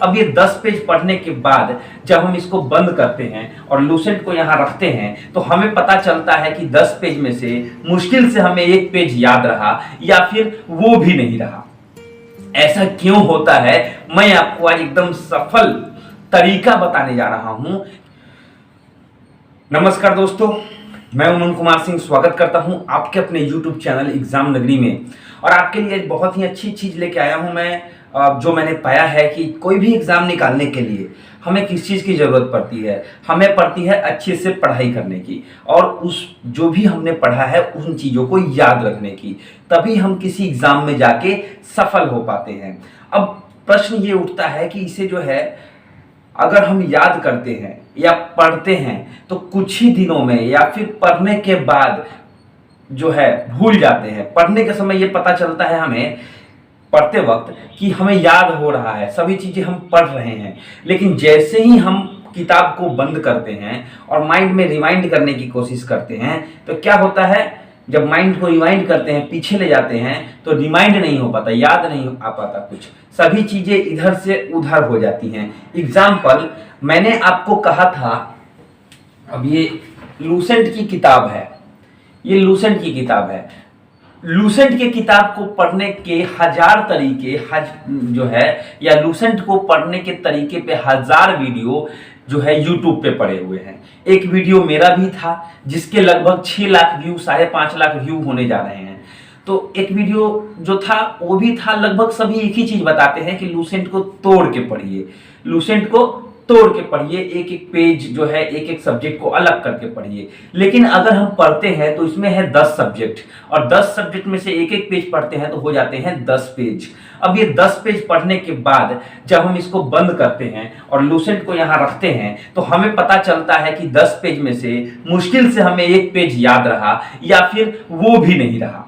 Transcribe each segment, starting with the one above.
अब ये 10 पेज पढ़ने के बाद जब हम इसको बंद करते हैं और लूसेंट को यहाँ रखते हैं तो हमें पता चलता है कि 10 पेज में से मुश्किल से हमें एक पेज याद रहा या फिर वो भी नहीं रहा। ऐसा क्यों होता है, मैं आपको आज एकदम सफल तरीका बताने जा रहा हूं। नमस्कार दोस्तों, मैं उमन कुमार सिंह स्वागत करता हूं आपके अपने YouTube चैनल एग्जाम नगरी में। और आपके लिए बहुत ही अच्छी चीज लेके आया हूं मैं, जो मैंने पाया है कि कोई भी एग्जाम निकालने के लिए हमें किस चीज़ की ज़रूरत पड़ती है। हमें पड़ती है अच्छे से पढ़ाई करने की और उस जो भी हमने पढ़ा है उन चीज़ों को याद रखने की, तभी हम किसी एग्जाम में जाके सफल हो पाते हैं। अब प्रश्न ये उठता है कि इसे जो है अगर हम याद करते हैं या पढ़ते हैं तो कुछ ही दिनों में या फिर पढ़ने के बाद जो है भूल जाते हैं। पढ़ने के समय ये पता चलता है हमें पढ़ते वक्त कि हमें याद हो रहा है, सभी चीज़ें हम पढ़ रहे हैं, लेकिन जैसे ही हम किताब को बंद करते हैं और माइंड में रिवाइंड करने की कोशिश करते हैं तो क्या होता है, जब माइंड को रिवाइंड करते हैं, पीछे ले जाते हैं तो रिमाइंड नहीं हो पाता, याद नहीं आ पाता कुछ, सभी चीज़ें इधर से उधर हो जाती हैं। एग्जाम्पल, मैंने आपको कहा था, अब ये लूसेंट की किताब है, ये लूसेंट की किताब है। लूसेंट के किताब को पढ़ने के हजार तरीके जो है, या लूसेंट को पढ़ने के तरीके पे हजार वीडियो जो है यूट्यूब पे पड़े हुए हैं। एक वीडियो मेरा भी था जिसके लगभग 6 लाख व्यू, 5.5 लाख व्यू होने जा रहे हैं। तो एक वीडियो जो था वो भी था, लगभग सभी एक ही चीज बताते हैं कि लूसेंट को तोड़ के पढ़िए, लूसेंट को तोड़ के पढ़िए, एक एक पेज जो है एक एक सब्जेक्ट को अलग करके पढ़िए। लेकिन अगर हम पढ़ते हैं तो इसमें है 10 सब्जेक्ट और 10 सब्जेक्ट में से एक एक पेज पढ़ते हैं तो हो जाते हैं 10 पेज। अब ये 10 पेज पढ़ने के बाद जब हम इसको बंद करते हैं और लूसेंट को यहाँ रखते हैं तो हमें पता चलता है कि 10 पेज में से मुश्किल से हमें एक पेज याद रहा या फिर वो भी नहीं रहा।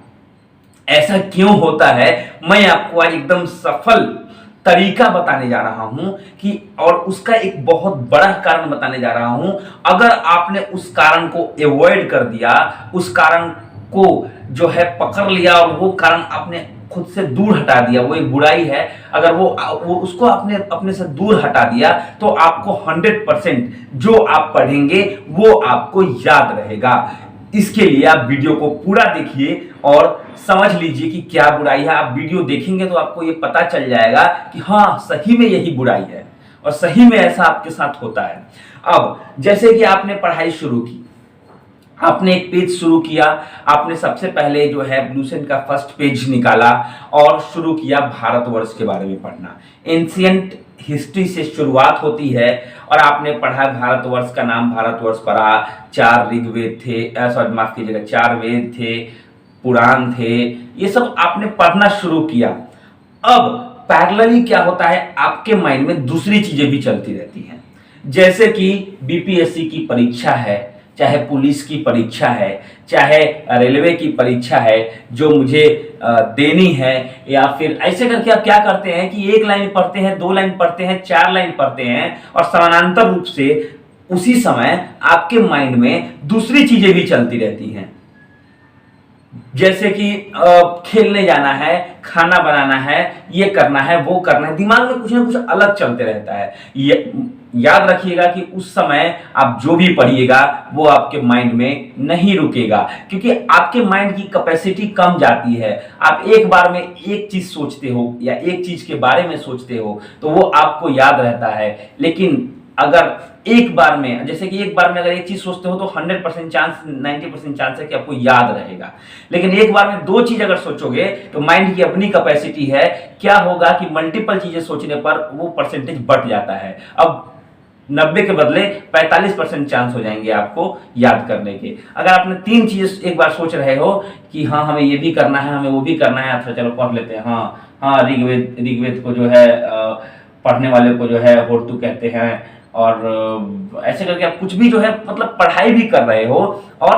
ऐसा क्यों होता है, मैं आपको आज एकदम सफल तरीका बताने जा रहा हूं कि, और उसका एक बहुत बड़ा कारण बताने जा रहा हूं। अगर आपने उस कारण को अवॉइड कर दिया, उस कारण को जो है पकड़ लिया और वो कारण आपने खुद से दूर हटा दिया, वो एक बुराई है, अगर वो उसको आपने अपने से दूर हटा दिया तो आपको 100% जो आप पढ़ेंगे वो आपको याद रहेगा। इसके लिए आप वीडियो को पूरा देखिए और समझ लीजिए कि क्या बुराई है। आप वीडियो देखेंगे तो आपको ये पता चल जाएगा कि हाँ, सही में यही बुराई है और सही में ऐसा आपके साथ होता है। अब जैसे कि आपने पढ़ाई शुरू की, आपने एक पेज शुरू किया, आपने सबसे पहले जो है लूसेंट का फर्स्ट पेज निकाला और शुरू किया भारतवर्ष के बारे में पढ़ना। एंशिएंट हिस्ट्री से शुरुआत होती है और आपने पढ़ा भारतवर्ष का नाम, भारतवर्ष पढ़ा, 4 ऋग्वेद थे, सॉरी माफ कीजिएगा, 4 वेद थे, पुराण थे, ये सब आपने पढ़ना शुरू किया। अब पैरेलली क्या होता है, आपके माइंड में दूसरी चीजें भी चलती रहती हैं, जैसे कि बीपीएससी की परीक्षा है, चाहे पुलिस की परीक्षा है, चाहे रेलवे की परीक्षा है जो मुझे देनी है, या फिर ऐसे करके आप क्या करते हैं कि 1 लाइन पढ़ते हैं, 2 लाइन पढ़ते हैं, 4 लाइन पढ़ते हैं और समानांतर रूप से उसी समय आपके माइंड में दूसरी चीजें भी चलती रहती हैं, जैसे कि खेलने जाना है, खाना बनाना है, ये करना है, वो करना है, दिमाग में कुछ ना कुछ अलग चलते रहता है। याद रखिएगा कि उस समय आप जो भी पढ़िएगा वो आपके माइंड में नहीं रुकेगा, क्योंकि आपके माइंड की कैपेसिटी कम जाती है। आप एक बार में एक चीज सोचते हो या एक चीज के बारे में सोचते हो तो वो आपको याद रहता है, लेकिन अगर एक बार में, जैसे कि एक बार में अगर एक चीज सोचते हो तो 100% चांस, 90% चांस है कि आपको याद रहेगा, लेकिन एक बार में 2 चीज अगर सोचोगे तो माइंड की अपनी कैपेसिटी है, क्या होगा कि मल्टीपल चीजें सोचने पर वो परसेंटेज बढ़ जाता है। अब 90 के बदले 45% चांस हो जाएंगे आपको याद करने के। अगर आपने 3 चीज एक बार सोच रहे हो कि हाँ हमें ये भी करना है, हमें वो भी करना है, अच्छा चलो पढ़ लेते हैं, हाँ ऋग्वेद को जो है पढ़ने वाले को जो है होर्तु कहते हैं, और ऐसे करके आप कुछ भी जो है मतलब पढ़ाई भी कर रहे हो और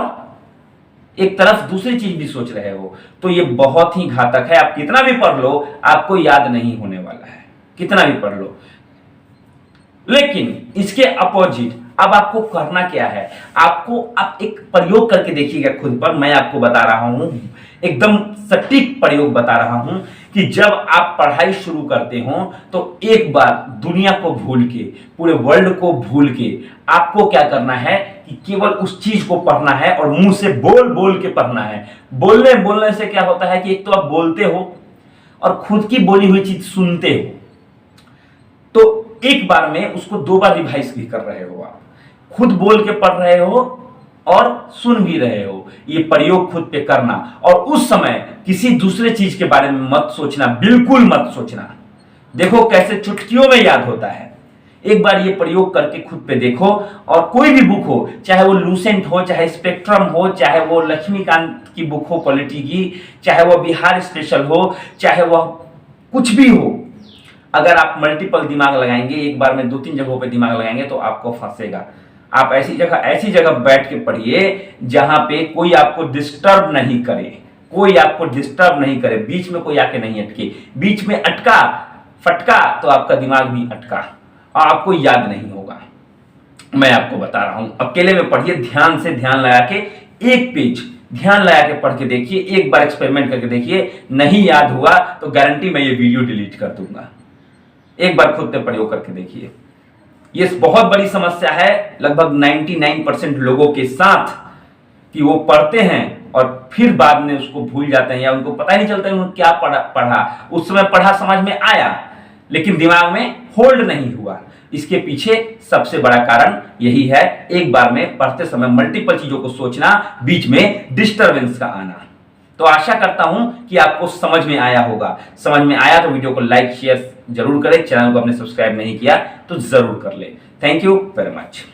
एक तरफ दूसरी चीज भी सोच रहे हो, तो ये बहुत ही घातक है। आप कितना भी पढ़ लो आपको याद नहीं होने वाला है, कितना भी पढ़ लो। लेकिन इसके अपोजिट अब आपको करना क्या है, आपको आप एक प्रयोग करके देखिएगा खुद पर। मैं आपको बता रहा हूं, एकदम सटीक प्रयोग बता रहा हूं कि जब आप पढ़ाई शुरू करते हो तो एक बार दुनिया को भूल के, पूरे वर्ल्ड को भूल के आपको क्या करना है कि केवल उस चीज को पढ़ना है और मुंह से बोल बोल के पढ़ना है। बोलने से क्या होता है कि एक तो आप बोलते हो और खुद की बोली हुई चीज सुनते हो, तो एक बार में उसको 2 बार रिवाइज भी कर रहे हो, आप खुद बोल के पढ़ रहे हो और सुन भी रहे हो। ये प्रयोग खुद पे करना, और उस समय किसी दूसरे चीज के बारे में मत सोचना, बिल्कुल मत सोचना। देखो कैसे चुटकियों में याद होता है। एक बार ये प्रयोग करके खुद पे देखो, और कोई भी बुक हो, चाहे वो लूसेंट हो, चाहे स्पेक्ट्रम हो, चाहे वो लक्ष्मीकांत की बुक हो पॉलिटी की, चाहे वो बिहार स्पेशल हो, चाहे वह कुछ भी हो, अगर आप मल्टीपल दिमाग लगाएंगे, एक बार में 2-3 जगहों पे दिमाग लगाएंगे तो आपको फंसेगा। आप ऐसी जगह बैठ के पढ़िए जहां पे कोई आपको डिस्टर्ब नहीं करे, कोई आपको डिस्टर्ब नहीं करे, बीच में कोई आके नहीं अटके। बीच में अटका फटका तो आपका दिमाग भी अटका और आपको याद नहीं होगा। मैं आपको बता रहा हूं, अकेले में पढ़िए, ध्यान से ध्यान लगा के एक पेज ध्यान लगा के पढ़ के देखिए, एक बार एक्सपेरिमेंट करके देखिए। नहीं याद हुआ तो गारंटी मैं ये वीडियो डिलीट कर दूंगा। एक बार खुद पे प्रयोग करके देखिए। ये बहुत बड़ी समस्या है लगभग 99% लोगों के साथ, कि वो पढ़ते हैं और फिर बाद में उसको भूल जाते हैं, या उनको पता ही नहीं चलता उन्होंने क्या पढ़ा। उस समय पढ़ा, समझ में आया, लेकिन दिमाग में होल्ड नहीं हुआ। इसके पीछे सबसे बड़ा कारण यही है, एक बार में पढ़ते समय मल्टीपल चीजों को सोचना, बीच में डिस्टरबेंस का आना। तो आशा करता हूं कि आपको समझ में आया होगा। समझ में आया तो वीडियो को लाइक शेयर जरूर करें, चैनल को आपने सब्सक्राइब नहीं किया तो जरूर कर ले। Thank you very much.